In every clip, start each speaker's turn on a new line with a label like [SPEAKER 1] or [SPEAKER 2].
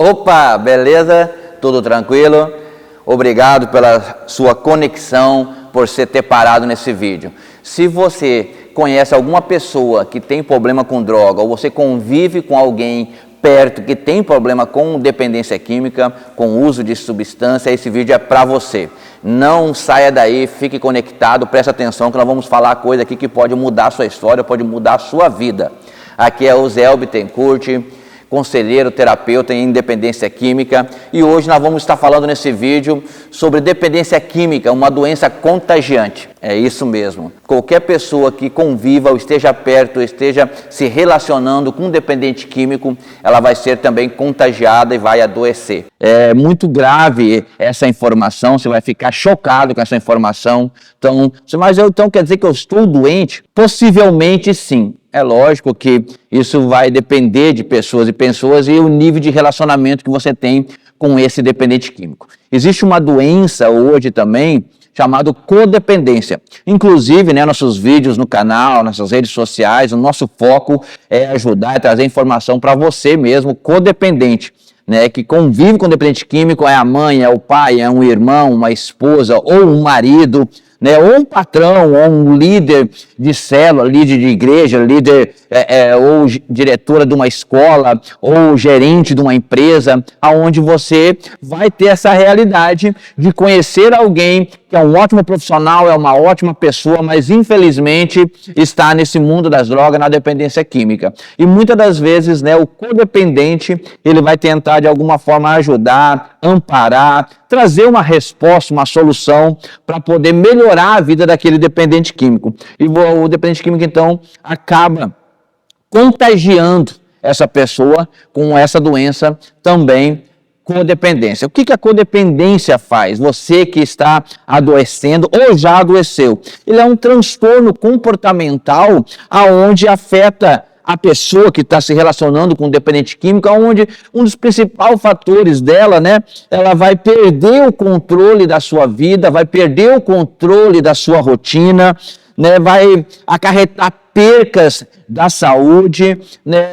[SPEAKER 1] Opa, beleza? Tudo tranquilo? Obrigado pela sua conexão, por você ter parado nesse vídeo. Se você conhece alguma pessoa que tem problema com droga, ou você convive com alguém perto que tem problema com dependência química, com uso de substância, esse vídeo é para você. Não saia daí, fique conectado, preste atenção que nós vamos falar coisa aqui que pode mudar a sua história, pode mudar a sua vida. Aqui é o Zé Bittencourt, conselheiro, terapeuta em dependência química, e hoje nós vamos estar falando nesse vídeo sobre dependência química, uma doença contagiante. É isso mesmo. Qualquer pessoa que conviva ou esteja perto, esteja se relacionando com um dependente químico, ela vai ser também contagiada e vai adoecer. É muito grave essa informação, você vai ficar chocado com essa informação. Então, mas então quer dizer que eu estou doente? Possivelmente sim. É lógico que isso vai depender de pessoas e o nível de relacionamento que você tem com esse dependente químico. Existe uma doença hoje também chamada codependência. Inclusive, nossos vídeos no canal, nossas redes sociais, o nosso foco é ajudar e trazer informação para você mesmo, codependente, que convive com dependente químico, é a mãe, é o pai, é um irmão, uma esposa ou um marido, ou um patrão, ou um líder de célula, líder de igreja, líder ou diretora de uma escola, ou gerente de uma empresa, aonde você vai ter essa realidade de conhecer alguém que é um ótimo profissional, é uma ótima pessoa, mas infelizmente está nesse mundo das drogas, na dependência química. E muitas das vezes, o codependente, ele vai tentar de alguma forma ajudar, amparar, trazer uma resposta, uma solução para poder melhorar a vida daquele dependente químico. E o dependente químico, então, acaba contagiando essa pessoa com essa doença também, codependência. O que a codependência faz? Você que está adoecendo ou já adoeceu. Ele é um transtorno comportamental aonde afeta a pessoa que está se relacionando com o dependente químico, onde um dos principais fatores dela, ela vai perder o controle da sua vida, vai perder o controle da sua rotina, vai acarretar percas da saúde,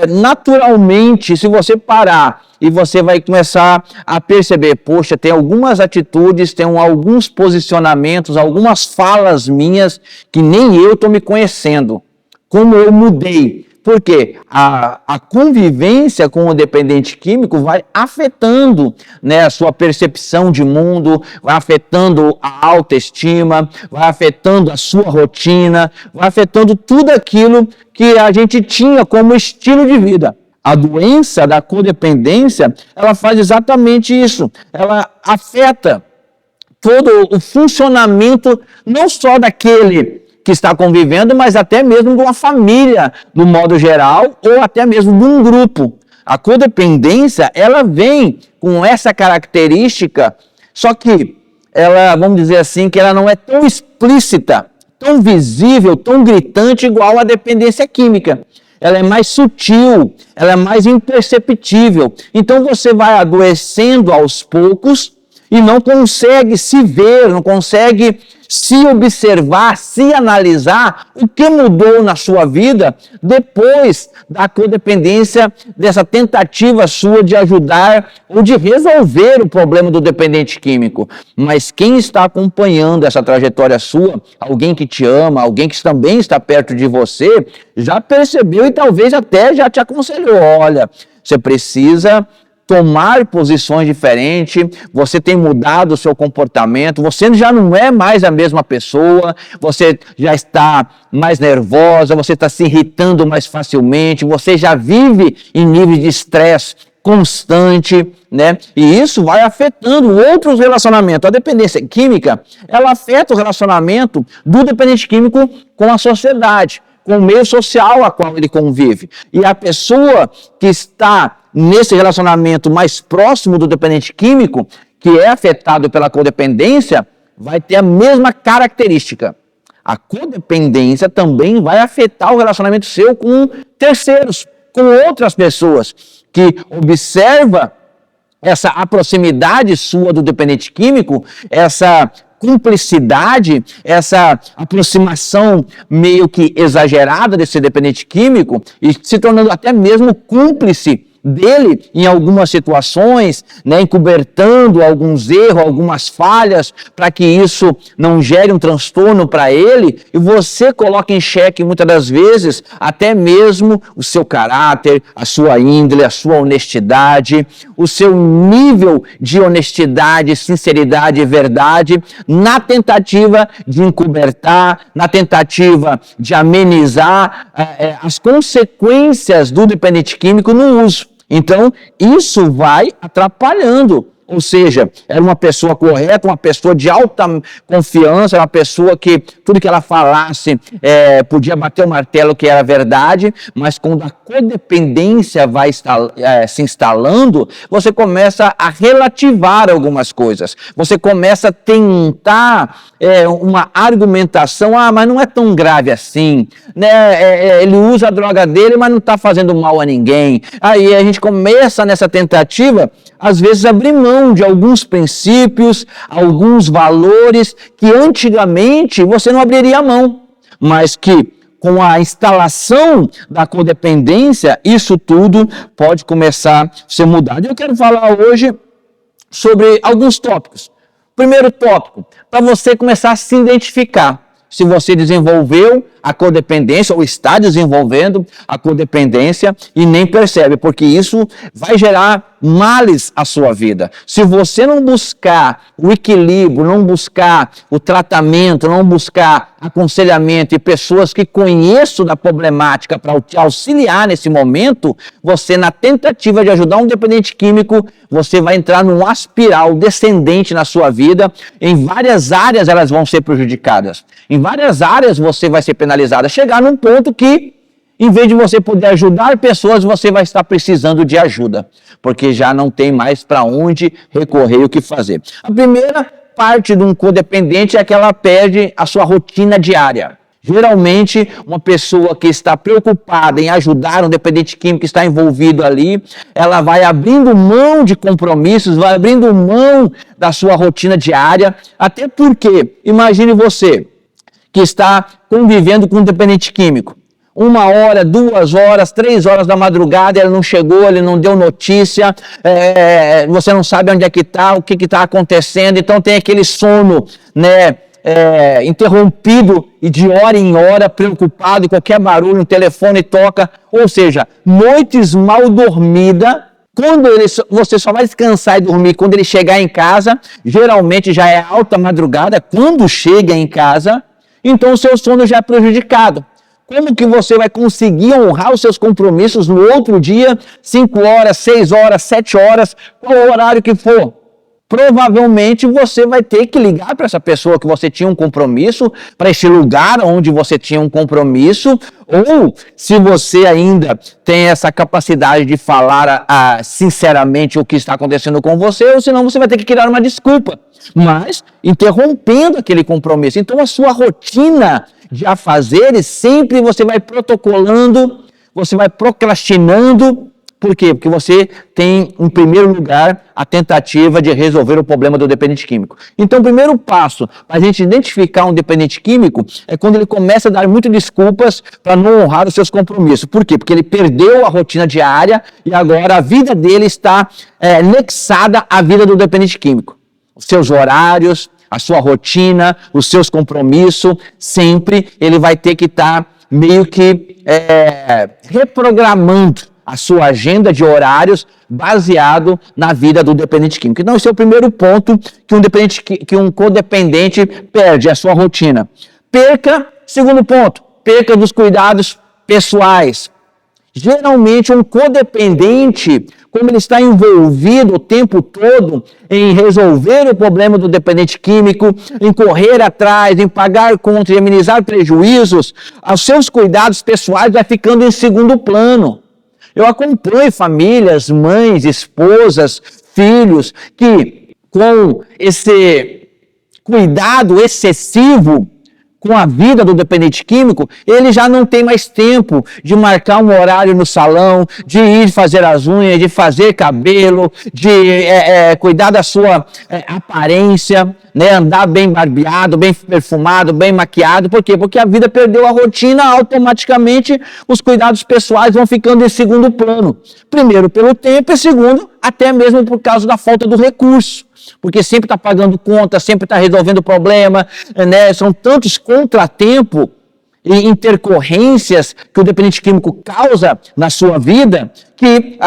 [SPEAKER 1] naturalmente, se você parar e você vai começar a perceber, poxa, tem algumas atitudes, tem alguns posicionamentos, algumas falas minhas que nem eu estou me conhecendo, como eu mudei. Porque a convivência com o dependente químico vai afetando a sua percepção de mundo, vai afetando a autoestima, vai afetando a sua rotina, vai afetando tudo aquilo que a gente tinha como estilo de vida. A doença da codependência, ela faz exatamente isso. Ela afeta todo o funcionamento, não só daquele que está convivendo, mas até mesmo de uma família, no modo geral, ou até mesmo de um grupo. A codependência, ela vem com essa característica, só que ela, vamos dizer assim, que ela não é tão explícita, tão visível, tão gritante, igual a dependência química. Ela é mais sutil, ela é mais imperceptível. Então você vai adoecendo aos poucos e não consegue se ver, não consegue se observar, se analisar o que mudou na sua vida depois da codependência, dessa tentativa sua de ajudar ou de resolver o problema do dependente químico. Mas quem está acompanhando essa trajetória sua, alguém que te ama, alguém que também está perto de você, já percebeu e talvez até já te aconselhou, olha, você precisa tomar posições diferentes, você tem mudado o seu comportamento, você já não é mais a mesma pessoa, você já está mais nervosa, você está se irritando mais facilmente, você já vive em níveis de estresse constante, E isso vai afetando outros relacionamentos. A dependência química, ela afeta o relacionamento do dependente químico com a sociedade, com o meio social a qual ele convive. E a pessoa que está nesse relacionamento mais próximo do dependente químico, que é afetado pela codependência, vai ter a mesma característica. A codependência também vai afetar o relacionamento seu com terceiros, com outras pessoas, que observa a proximidade sua do dependente químico, essa cumplicidade, essa aproximação meio que exagerada desse dependente químico e se tornando até mesmo cúmplice dele em algumas situações, né, encobertando alguns erros, algumas falhas, para que isso não gere um transtorno para ele, e você coloca em xeque muitas das vezes até mesmo o seu caráter, a sua índole, a sua honestidade, o seu nível de honestidade, sinceridade e verdade, na tentativa de encobertar, na tentativa de amenizar as consequências do dependente químico no uso. Então, isso vai atrapalhando. Ou seja, era uma pessoa correta, uma pessoa de alta confiança, uma pessoa que tudo que ela falasse podia bater o martelo que era verdade, mas quando a codependência vai se instalando, você começa a relativar algumas coisas. Você começa a tentar uma argumentação, mas não é tão grave assim, né? Ele usa a droga dele, mas não está fazendo mal a ninguém. Aí a gente começa nessa tentativa, às vezes, abrir mão de alguns princípios, alguns valores que antigamente você não abriria mão, mas que com a instalação da codependência, isso tudo pode começar a ser mudado. Eu quero falar hoje sobre alguns tópicos. Primeiro tópico, para você começar a se identificar. Se você desenvolveu a codependência ou está desenvolvendo a codependência e nem percebe, porque isso vai gerar males à sua vida. Se você não buscar o equilíbrio, não buscar o tratamento, não buscar aconselhamento e pessoas que conheçam da problemática para te auxiliar nesse momento, você, na tentativa de ajudar um dependente químico, você vai entrar numa espiral descendente na sua vida. Em várias áreas elas vão ser prejudicadas. Em várias áreas você vai ser penalizado. Chegar num ponto que, em vez de você poder ajudar pessoas, você vai estar precisando de ajuda, porque já não tem mais para onde recorrer e o que fazer. A primeira parte de um codependente é que ela perde a sua rotina diária. Geralmente, uma pessoa que está preocupada em ajudar um dependente químico que está envolvido ali, ela vai abrindo mão de compromissos, vai abrindo mão da sua rotina diária, até porque, imagine você, que está convivendo com um dependente químico. 1 hora, 2 horas, 3 horas da madrugada, ele não chegou, ele não deu notícia, você não sabe onde é que está, o que está acontecendo, então tem aquele sono, né, interrompido e de hora em hora, preocupado, e qualquer barulho, o telefone toca, ou seja, noites mal dormidas. Quando você só vai descansar e dormir quando ele chegar em casa, geralmente já é alta madrugada, quando chega em casa, então o seu sono já é prejudicado. Como que você vai conseguir honrar os seus compromissos no outro dia, 5 horas, 6 horas, 7 horas, qual o horário que for? Provavelmente você vai ter que ligar para essa pessoa que você tinha um compromisso, para esse lugar onde você tinha um compromisso, ou se você ainda tem essa capacidade de falar sinceramente o que está acontecendo com você, ou senão você vai ter que criar uma desculpa, mas interrompendo aquele compromisso. Então a sua rotina de afazeres, sempre você vai protocolando, você vai procrastinando. Por quê? Porque você tem, em primeiro lugar, a tentativa de resolver o problema do dependente químico. Então, o primeiro passo para a gente identificar um dependente químico é quando ele começa a dar muitas desculpas para não honrar os seus compromissos. Por quê? Porque ele perdeu a rotina diária e agora a vida dele está anexada à vida do dependente químico. Os seus horários, a sua rotina, os seus compromissos, sempre ele vai ter que estar meio que reprogramando a sua agenda de horários baseado na vida do dependente químico. Então, esse é o primeiro ponto que um codependente perde, a sua rotina. Segundo ponto, perca dos cuidados pessoais. Geralmente, um codependente, como ele está envolvido o tempo todo em resolver o problema do dependente químico, em correr atrás, em pagar contas, em amenizar prejuízos, os seus cuidados pessoais vai ficando em segundo plano. Eu acompanho famílias, mães, esposas, filhos, que com esse cuidado excessivo
[SPEAKER 2] com a vida do dependente químico, ele já não tem mais tempo de marcar um horário no salão, de ir fazer as unhas, de fazer cabelo, de cuidar da sua aparência, né? Andar bem barbeado, bem perfumado, bem maquiado. Por quê? Porque a vida perdeu a rotina, automaticamente os cuidados pessoais vão ficando em segundo plano. Primeiro pelo tempo e segundo até mesmo por causa da falta do recurso. Porque sempre está pagando conta, sempre está resolvendo problema, né? São tantos contratempos e intercorrências que o dependente químico causa na sua vida, que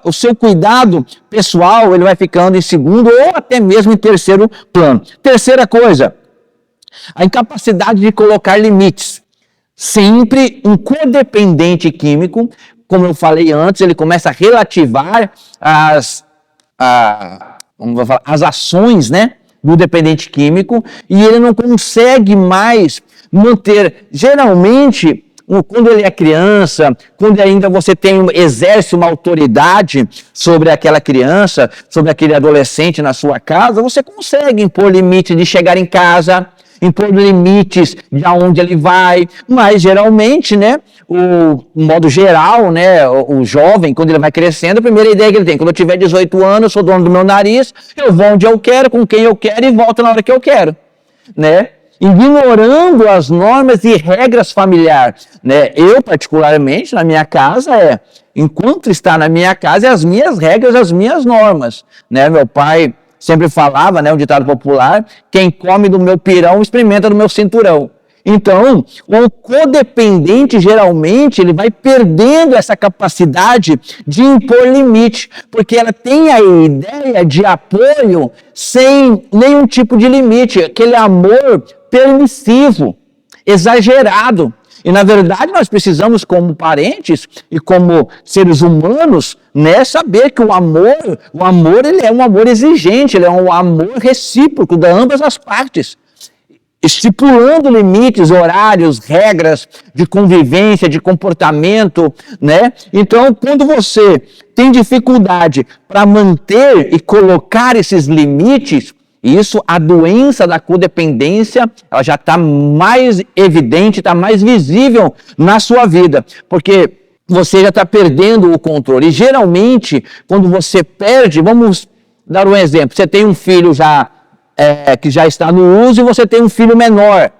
[SPEAKER 2] o seu cuidado pessoal ele vai ficando em segundo ou até mesmo em terceiro plano. Terceira coisa, a incapacidade de colocar limites. Sempre um codependente químico, como eu falei antes, ele começa a relativar as ações, né, do dependente químico, e ele não consegue mais manter, geralmente, quando ele é criança, quando ainda você exerce uma autoridade sobre aquela criança, sobre aquele adolescente na sua casa, você consegue impor limites de chegar em casa, impor limites de aonde ele vai, mas geralmente, né, o modo geral, né, o jovem, quando ele vai crescendo, a primeira ideia que ele tem, quando eu tiver 18 anos, eu sou dono do meu nariz, eu vou onde eu quero, com quem eu quero e volto na hora que eu quero, né? Ignorando as normas e regras familiares, né? Eu, particularmente, na minha casa, enquanto está na minha casa, as minhas regras, as minhas normas, né? Meu pai sempre falava, né, um ditado popular, quem come do meu pirão, experimenta do meu cinturão. Então, o codependente, geralmente, ele vai perdendo essa capacidade de impor limite, porque ela tem a ideia de apoio sem nenhum tipo de limite, aquele amor permissivo, exagerado. E, na verdade, nós precisamos, como parentes e como seres humanos, né, saber que o amor ele é um amor exigente, ele é um amor recíproco de ambas as partes. Estipulando limites, horários, regras de convivência, de comportamento, né? Então, quando você tem dificuldade para manter e colocar esses limites, isso, a doença da codependência, ela já está mais evidente, está mais visível na sua vida, porque você já está perdendo o controle. E geralmente, quando você perde, vamos dar um exemplo, você tem um filho que já está no uso e você tem um filho menor.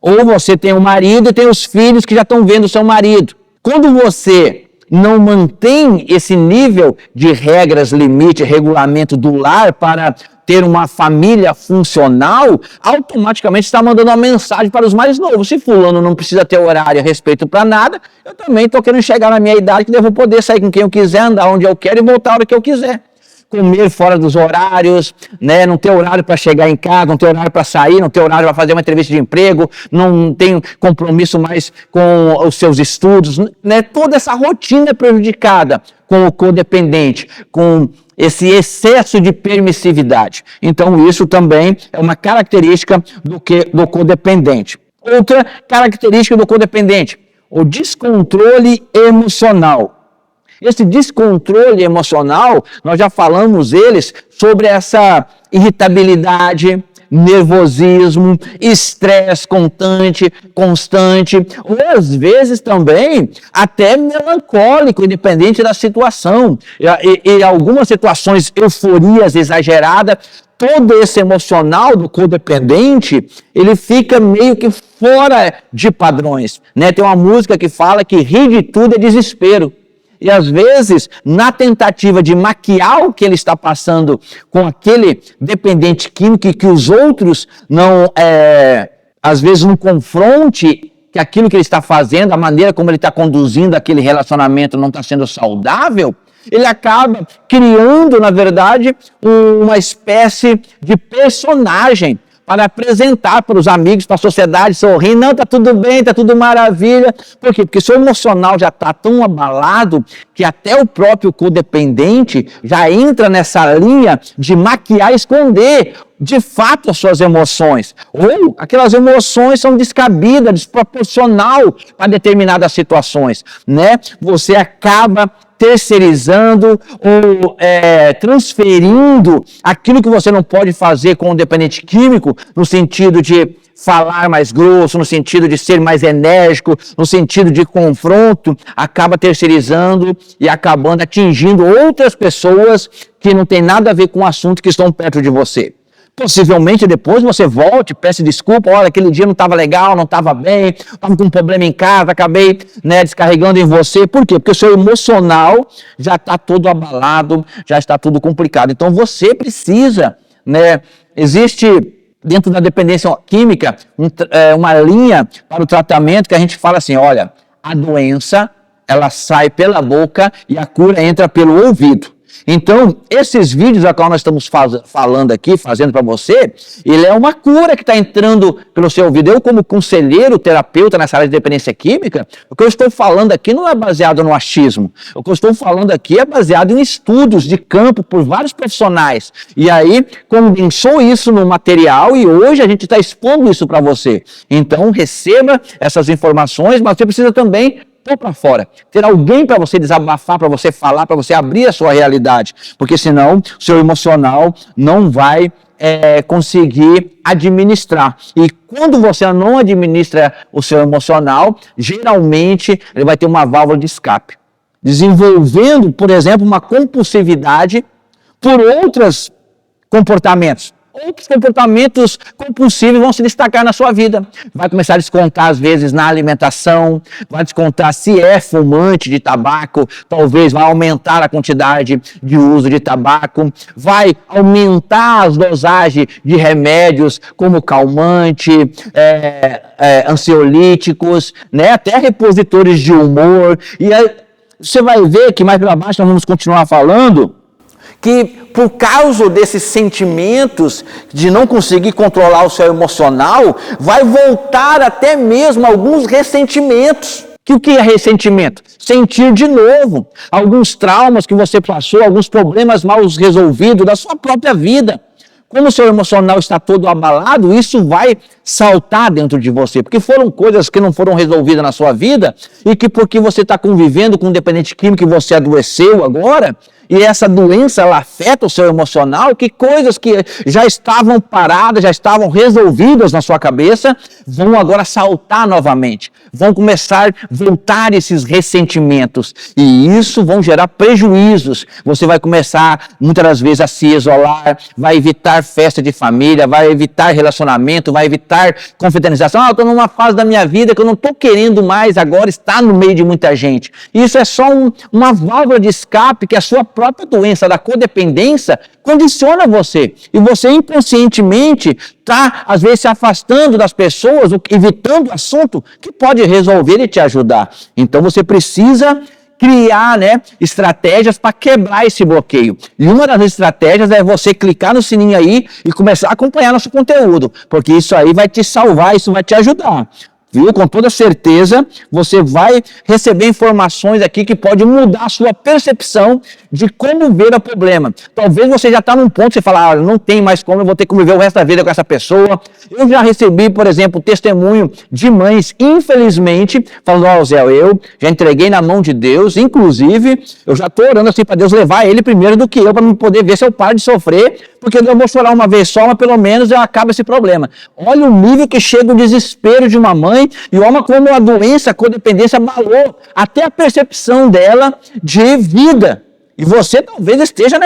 [SPEAKER 2] Ou você tem um marido e tem os filhos que já estão vendo o seu marido. Quando você não mantém esse nível de regras, limite, regulamento do lar para ter uma família funcional, automaticamente está mandando uma mensagem para os mais novos. Se fulano não precisa ter horário a respeito para nada, eu também estou querendo chegar na minha idade que devo poder sair com quem eu quiser, andar onde eu quero e voltar a hora que eu quiser. Comer fora dos horários, né? Não ter horário para chegar em casa, não ter horário para sair, não ter horário para fazer uma entrevista de emprego, não tem compromisso mais com os seus estudos, né? Toda essa rotina é prejudicada com o codependente, com esse excesso de permissividade. Então, isso também é uma característica do codependente. Outra característica do codependente, o descontrole emocional. Esse descontrole emocional, nós já falamos sobre essa irritabilidade, nervosismo, estresse constante, ou às vezes também até melancólico, independente da situação. E algumas situações, euforias exageradas, todo esse emocional do codependente, ele fica meio que fora de padrões, né? Tem uma música que fala que rir de tudo é desespero. E às vezes, na tentativa de maquiar o que ele está passando com aquele dependente químico e que os outros não, às vezes, não confronte que aquilo que ele está fazendo, a maneira como ele está conduzindo aquele relacionamento não está sendo saudável, ele acaba criando, na verdade, uma espécie de personagem para apresentar para os amigos, para a sociedade, sorrindo, não, está tudo bem, está tudo maravilha. Por quê? Porque seu emocional já está tão abalado que até o próprio codependente já entra nessa linha de maquiar e esconder de fato as suas emoções. Ou aquelas emoções são descabidas, desproporcional para determinadas situações, né? Você acaba terceirizando ou transferindo aquilo que você não pode fazer com o dependente químico, no sentido de falar mais grosso, no sentido de ser mais enérgico, no sentido de confronto, acaba terceirizando e acabando atingindo outras pessoas que não tem nada a ver com o assunto que estão perto de você. Possivelmente depois você volte, peça desculpa, olha, aquele dia não estava legal, não estava bem, estava com um problema em casa, acabei descarregando em você. Por quê? Porque o seu emocional já está todo abalado, já está tudo complicado. Então você precisa, existe dentro da dependência química uma linha para o tratamento que a gente fala assim, olha, a doença ela sai pela boca e a cura entra pelo ouvido. Então, esses vídeos a qual nós estamos falando aqui, fazendo para você, ele é uma cura que está entrando pelo seu ouvido. Eu, como conselheiro, terapeuta nessa área de dependência química, o que eu estou falando aqui não é baseado no achismo. O que eu estou falando aqui é baseado em estudos de campo por vários profissionais. E aí, condensou isso no material e hoje a gente está expondo isso para você. Então, receba essas informações, mas você precisa também pôr para fora, ter alguém para você desabafar, para você falar, para você abrir a sua realidade, porque senão o seu emocional não vai conseguir administrar. E quando você não administra o seu emocional, geralmente ele vai ter uma válvula de escape, desenvolvendo, por exemplo, uma compulsividade por outros comportamentos. Outros comportamentos compulsivos vão se destacar na sua vida. Vai começar a descontar, às vezes, na alimentação, vai descontar se é fumante de tabaco, talvez vai aumentar a quantidade de uso de tabaco, vai aumentar as dosagens de remédios como calmante, ansiolíticos, até repositores de humor. E aí você vai ver que mais para baixo nós vamos continuar falando que por causa desses sentimentos de não conseguir controlar o seu emocional, vai voltar até mesmo alguns ressentimentos. O que é ressentimento? Sentir de novo alguns traumas que você passou, alguns problemas mal resolvidos da sua própria vida. Como o seu emocional está todo abalado, isso vai saltar dentro de você, porque foram coisas que não foram resolvidas na sua vida e que porque você está convivendo com um dependente químico e você adoeceu agora, e essa doença ela afeta o seu emocional, que coisas que já estavam paradas, já estavam resolvidas na sua cabeça, vão agora saltar novamente, vão começar a voltar esses ressentimentos, e isso vão gerar prejuízos. Você vai começar muitas das vezes a se isolar, vai evitar festa de família, vai evitar relacionamento, vai evitar confraternização. Eu estou numa fase da minha vida que eu não estou querendo mais agora estar no meio de muita gente. Isso é só uma válvula de escape que a sua própria doença da codependência condiciona você. E você inconscientemente está, às vezes, se afastando das pessoas, evitando o assunto que pode resolver e te ajudar. Então você precisa criar estratégias para quebrar esse bloqueio. E uma das estratégias é você clicar no sininho aí e começar a acompanhar nosso conteúdo, porque isso aí vai te salvar, isso vai te ajudar. Viu? Com toda certeza, você vai receber informações aqui que pode mudar a sua percepção de como ver o problema. Talvez você já está num ponto que você fala, não tem mais como, eu vou ter que conviver o resto da vida com essa pessoa. Eu já recebi, por exemplo, testemunho de mães, infelizmente, falando, Zé, eu já entreguei na mão de Deus, inclusive, eu já estou orando assim para Deus levar ele primeiro do que eu, para me poder ver se eu paro de sofrer, porque eu vou chorar uma vez só, mas pelo menos eu acabo esse problema. Olha o nível que chega o desespero de uma mãe, e olha como a doença, a codependência abalou até a percepção dela de vida. E você talvez esteja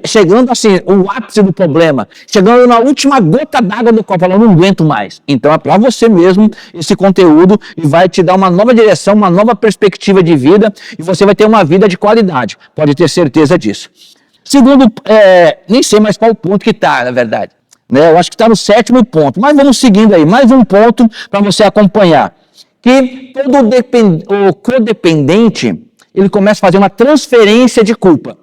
[SPEAKER 2] chegando assim, o ápice do problema, chegando na última gota d'água do copo, falando, não aguento mais. Então é para você mesmo esse conteúdo e vai te dar uma nova direção, uma nova perspectiva de vida e você vai ter uma vida de qualidade, pode ter certeza disso. Segundo, nem sei mais qual ponto que está, na verdade. Eu acho que está no 7º ponto, mas vamos seguindo aí, mais um ponto para você acompanhar. Que todo codependente, ele começa a fazer uma transferência de culpa.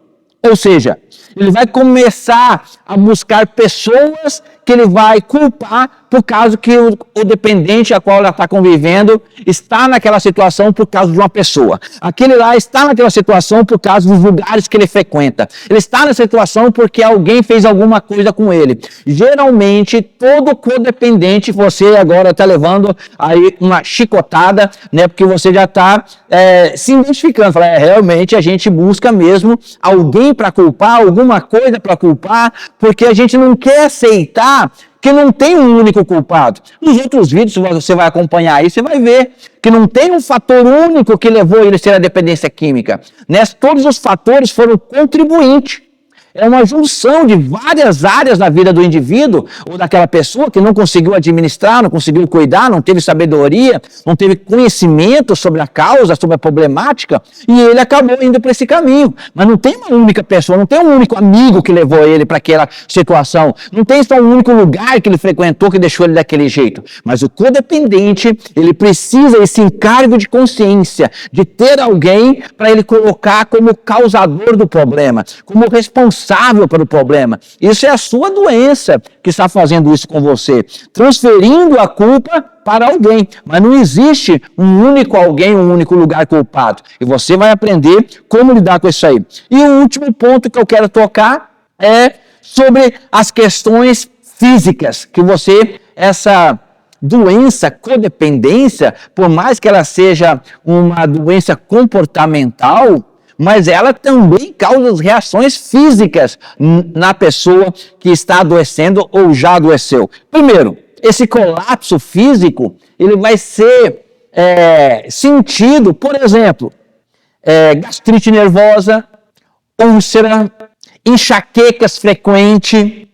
[SPEAKER 2] Ou seja, ele vai começar a buscar pessoas que ele vai culpar por causa que o dependente a qual ela está convivendo está naquela situação por causa de uma pessoa. Aquele lá está naquela situação por causa dos lugares que ele frequenta. Ele está na situação porque alguém fez alguma coisa com ele. Geralmente, todo codependente, você agora está levando aí uma chicotada, porque você já está se identificando. Fala, realmente a gente busca mesmo alguém para culpar, alguma coisa para culpar, porque a gente não quer aceitar que não tem um único culpado. Nos outros vídeos, se você vai acompanhar aí, você vai ver que não tem um fator único que levou ele a ser a dependência química. Todos os fatores foram contribuintes. É uma junção de várias áreas da vida do indivíduo ou daquela pessoa que não conseguiu administrar, não conseguiu cuidar, não teve sabedoria, não teve conhecimento sobre a causa, sobre a problemática, e ele acabou indo para esse caminho. Mas não tem uma única pessoa, não tem um único amigo que levou ele para aquela situação, não tem só um único lugar que ele frequentou que deixou ele daquele jeito. Mas o codependente, ele precisa esse encargo de consciência, de ter alguém para ele colocar como causador do problema, como responsável pelo problema. Isso é a sua doença que está fazendo isso com você, transferindo a culpa para alguém. Mas não existe um único alguém, um único lugar culpado. E você vai aprender como lidar com isso aí. E o último ponto que eu quero tocar é sobre as questões físicas, que essa doença, codependência, por mais que ela seja uma doença comportamental, mas ela também causa reações físicas na pessoa que está adoecendo ou já adoeceu. Primeiro, esse colapso físico, ele vai ser sentido, por exemplo, gastrite nervosa, úlcera, enxaquecas frequentes,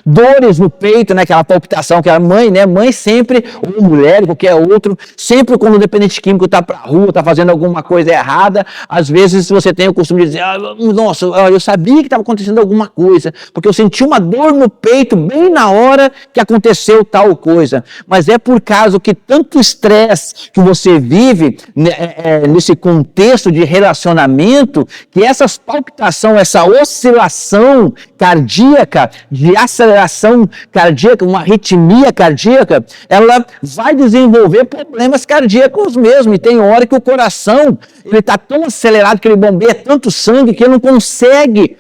[SPEAKER 2] dores no peito, né, aquela palpitação que a mãe, né, mãe sempre, ou mulher, qualquer outro, sempre quando o dependente químico está para a rua, está fazendo alguma coisa errada, às vezes você tem o costume de dizer, nossa, eu sabia que estava acontecendo alguma coisa, porque eu senti uma dor no peito bem na hora que aconteceu tal coisa, mas é por causa que tanto estresse que você vive nesse contexto de relacionamento, que essas palpitações, essa oscilação cardíaca, de aceleração cardíaca, uma arritmia cardíaca, ela vai desenvolver problemas cardíacos mesmo. E tem hora que o coração ele está tão acelerado que ele bombeia tanto sangue que ele não consegue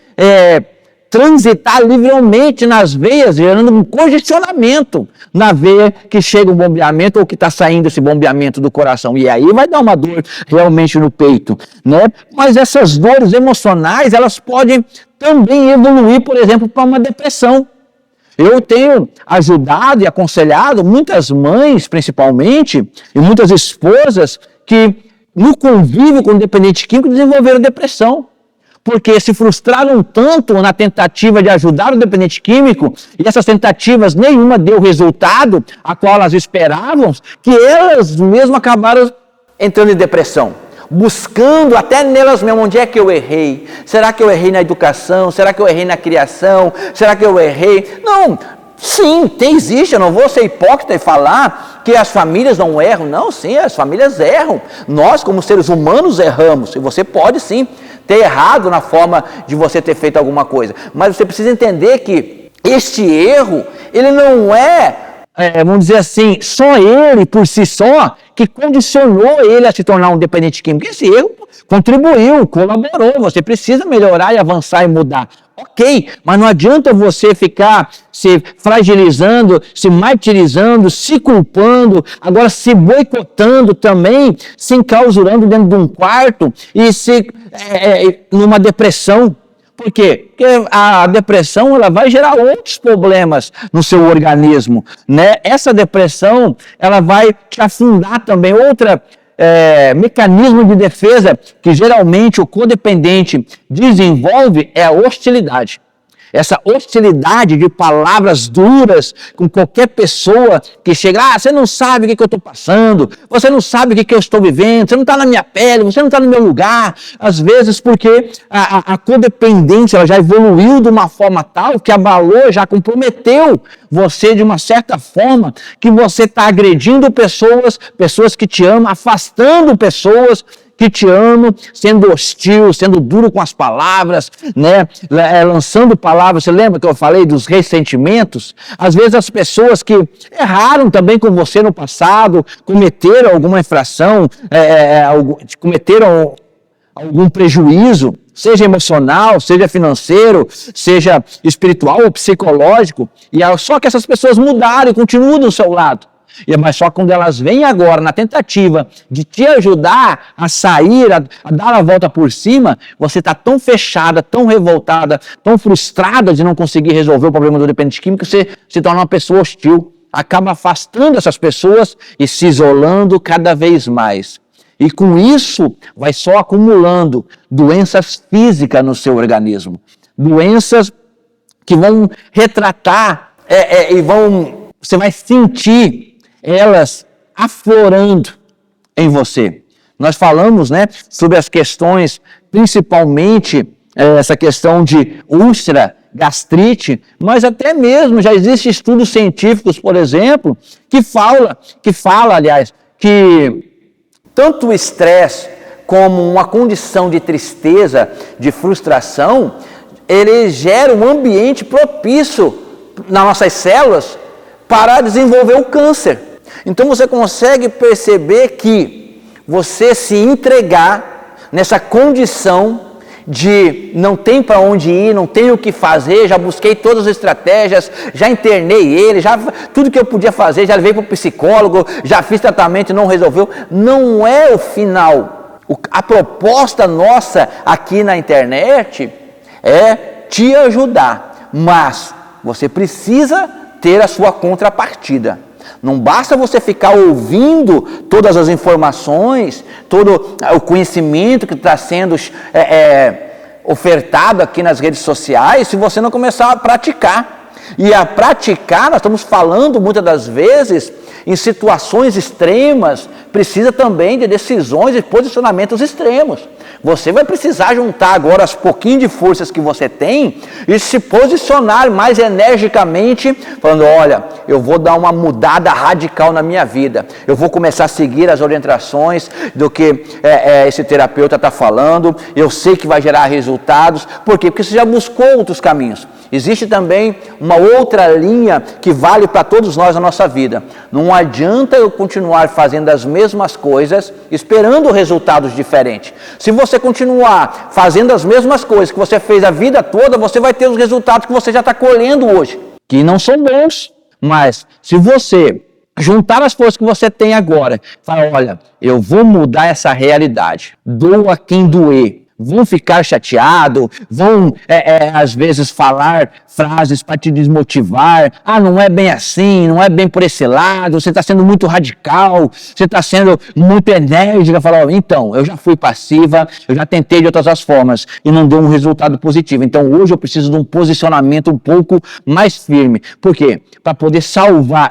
[SPEAKER 2] transitar livremente nas veias, gerando um congestionamento na veia que chega o bombeamento ou que está saindo esse bombeamento do coração. E aí vai dar uma dor realmente no peito, né? Mas essas dores emocionais, elas podem também evoluir, por exemplo, para uma depressão. Eu tenho ajudado e aconselhado muitas mães, principalmente, e muitas esposas que, no convívio com o dependente químico, desenvolveram depressão. Porque se frustraram tanto na tentativa de ajudar o dependente químico, e essas tentativas nenhuma deu resultado a qual elas esperavam, que elas mesmas acabaram entrando em depressão. Buscando até nelas mesmas, onde é que eu errei? Será que eu errei na educação? Será que eu errei na criação? Será que eu errei? Não, sim, existe, eu não vou ser hipócrita e falar que as famílias não erram. Não, sim, as famílias erram. Nós, como seres humanos, erramos. E você pode, sim, ter errado na forma de você ter feito alguma coisa. Mas você precisa entender que este erro, ele não vamos dizer assim, só ele por si só que condicionou ele a se tornar um dependente químico. Esse erro contribuiu, colaborou. Você precisa melhorar e avançar e mudar. Ok, mas não adianta você ficar se fragilizando, se martirizando, se culpando, agora se boicotando também, se enclausurando dentro de um quarto e numa depressão. Por quê? Porque a depressão ela vai gerar outros problemas no seu organismo, né? Essa depressão ela vai te afundar também. Outra mecanismo de defesa que geralmente o codependente desenvolve é a hostilidade. Essa hostilidade de palavras duras com qualquer pessoa que chega, você não sabe o que eu estou passando, você não sabe o que eu estou vivendo, você não está na minha pele, você não está no meu lugar. Às vezes porque a codependência ela já evoluiu de uma forma tal que abalou, já comprometeu você de uma certa forma que você está agredindo pessoas que te amam, afastando pessoas que te amam, sendo hostil, sendo duro com as palavras, né? Lançando palavras. Você lembra que eu falei dos ressentimentos? Às vezes as pessoas que erraram também com você no passado, cometeram alguma infração, cometeram algum prejuízo, seja emocional, seja financeiro, seja espiritual ou psicológico, só que essas pessoas mudaram e continuam do seu lado. Mas só quando elas vêm agora na tentativa de te ajudar a sair, a dar a volta por cima, você está tão fechada, tão revoltada, tão frustrada de não conseguir resolver o problema do dependente químico, que você se torna uma pessoa hostil, acaba afastando essas pessoas e se isolando cada vez mais. E com isso, vai só acumulando doenças físicas no seu organismo. Doenças que vão retratar você vai sentir elas aflorando em você. Nós falamos, né, sobre as questões, principalmente essa questão de úlcera, gastrite, mas até mesmo já existem estudos científicos, por exemplo, que fala, aliás, que tanto o estresse como uma condição de tristeza, de frustração, ele gera um ambiente propício nas nossas células para desenvolver o câncer. Então você consegue perceber que você se entregar nessa condição de não tem para onde ir, não tem o que fazer, já busquei todas as estratégias, já internei ele, tudo que eu podia fazer, já levei para o psicólogo, já fiz tratamento e não resolveu. Não é o final. A proposta nossa aqui na internet é te ajudar, mas você precisa ter a sua contrapartida. Não basta você ficar ouvindo todas as informações, todo o conhecimento que está sendo ofertado aqui nas redes sociais, se você não começar a praticar. E a praticar, nós estamos falando muitas das vezes em situações extremas, precisa também de decisões e posicionamentos extremos. Você vai precisar juntar agora as pouquinhos de forças que você tem e se posicionar mais energicamente, falando, olha, eu vou dar uma mudada radical na minha vida. Eu vou começar a seguir as orientações do que esse terapeuta está falando. Eu sei que vai gerar resultados. Por quê? Porque você já buscou outros caminhos. Existe também uma outra linha que vale para todos nós na nossa vida. Não adianta eu continuar fazendo as mesmas coisas esperando resultados diferentes. Se você continuar fazendo as mesmas coisas que você fez a vida toda, você vai ter os resultados que você já está colhendo hoje. Que não são bons, mas se você juntar as forças que você tem agora, falar, olha, eu vou mudar essa realidade, doa quem doer. Vão ficar chateados, vão às vezes falar frases para te desmotivar. Ah, não é bem assim, não é bem por esse lado, você está sendo muito radical, você está sendo muito enérgica. Falar, oh, então, eu já fui passiva, eu já tentei de outras as formas e não deu um resultado positivo. Então hoje eu preciso de um posicionamento um pouco mais firme. Por quê? Para poder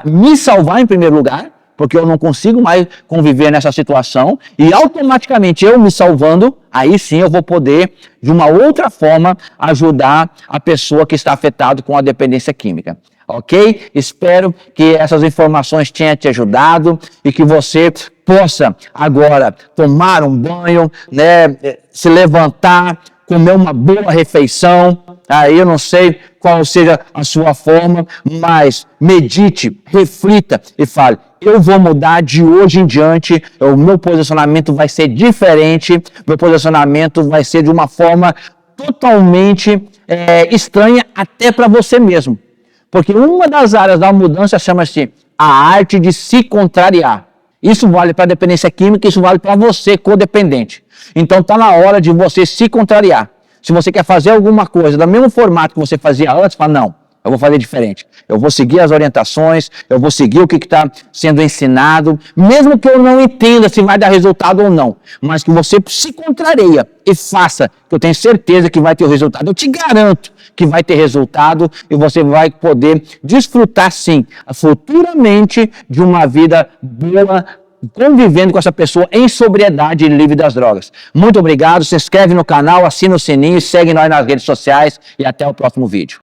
[SPEAKER 2] me salvar em primeiro lugar, porque eu não consigo mais conviver nessa situação, e automaticamente eu me salvando, aí sim eu vou poder, de uma outra forma, ajudar a pessoa que está afetada com a dependência química. Ok? Espero que essas informações tenham te ajudado e que você possa agora tomar um banho, né, se levantar, comer uma boa refeição. Aí eu não sei qual seja a sua forma, mas medite, reflita e fale, eu vou mudar de hoje em diante, o meu posicionamento vai ser diferente, meu posicionamento vai ser de uma forma totalmente estranha até para você mesmo. Porque uma das áreas da mudança chama-se a arte de se contrariar. Isso vale para a dependência química, isso vale para você, codependente. Então está na hora de você se contrariar. Se você quer fazer alguma coisa do mesmo formato que você fazia antes, fala, não, eu vou fazer diferente. Eu vou seguir as orientações, eu vou seguir o que está sendo ensinado, mesmo que eu não entenda se vai dar resultado ou não, mas que você se contraria e faça, que eu tenho certeza que vai ter o resultado. Eu te garanto que vai ter resultado e você vai poder desfrutar, sim, futuramente de uma vida boa, convivendo com essa pessoa em sobriedade e livre das drogas. Muito obrigado, se inscreve no canal, assina o sininho, segue nós nas redes sociais e até o próximo vídeo.